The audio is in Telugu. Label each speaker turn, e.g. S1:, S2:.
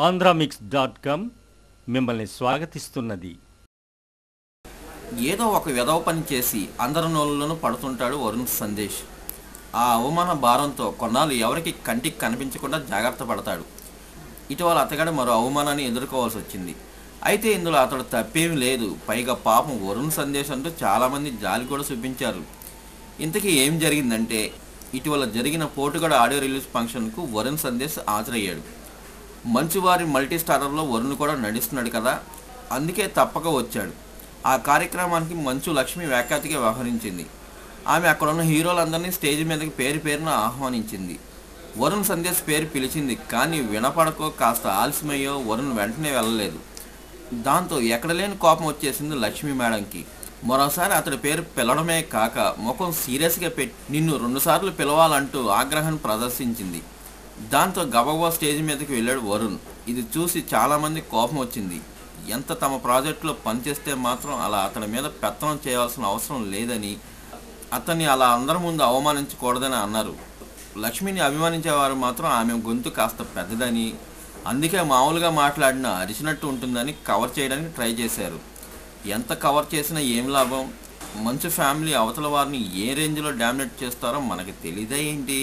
S1: ఆంధ్రామిక్స్.com మిమ్మల్ని స్వాగతిస్తున్నది.
S2: ఏదో ఒక వెధవ పని చేసి అందరి నోళ్ళలోనూ పడుతుంటాడు వరుణ్ సందేశ్. ఆ అవమాన భారంతో కొన్నాళ్ళు ఎవరికి కంటికి కనిపించకుండా జాగ్రత్త పడతాడు. ఇటీవల అతగాడు మరో అవమానాన్ని ఎదుర్కోవాల్సి వచ్చింది. అయితే ఇందులో అతడు తప్పేమీ లేదు. పైగా పాపం వరుణ్ సందేశ్ అంటూ చాలామంది జాలి కూడా చూపించారు. ఇంతకీ ఏం జరిగిందంటే, ఇటీవల జరిగిన పోటుగడ ఆడియో రిలీజ్ ఫంక్షన్కు వరుణ్ సందేశ్ హాజరయ్యాడు. మంచువారి మల్టీ స్టారర్లో వరుణ్ కూడా నడుస్తున్నాడు కదా, అందుకే తప్పక వచ్చాడు. ఆ కార్యక్రమానికి మంచు లక్ష్మి వ్యాఖ్యాతిగా వ్యవహరించింది. ఆమె అక్కడున్న హీరోలందరినీ స్టేజ్ మీదకి పేరు పేరున ఆహ్వానించింది. వరుణ్ సందేశ్ పేరు పిలిచింది, కానీ వినపడకో కాస్త ఆలస్యమయ్యో వరుణ్ వెంటనే వెళ్ళలేదు. దాంతో ఎక్కడ లేని కోపం వచ్చేసింది లక్ష్మి మేడంకి. మరోసారి అతడి పేరు పిలవడమే కాక ముఖం సీరియస్గా పెట్టి నిన్ను 2 సార్లు పిలవాలంటూ ఆగ్రహాన్ని ప్రదర్శించింది. దాంతో గబగబా స్టేజ్ మీదకి వెళ్ళాడు వరుణ్. ఇది చూసి చాలామంది కోపం వచ్చింది. ఎంత తమ ప్రాజెక్టులో పనిచేస్తే మాత్రం అలా అతడి మీద పెత్తనం చేయాల్సిన అవసరం లేదని, అతన్ని అలా అందరి ముందు అవమానించకూడదని అన్నారు. లక్ష్మిని అభిమానించేవారు మాత్రం ఆమె గొంతు కాస్త పెద్దదని, అందుకే మామూలుగా మాట్లాడినా అరిచినట్టు ఉంటుందని కవర్ చేయడానికి ట్రై చేశారు. ఎంత కవర్ చేసినా ఏం లాభం? మంచు ఫ్యామిలీ అవతల వారిని ఏ రేంజ్లో డామినేట్ చేస్తారో మనకి తెలీదా ఏంటి?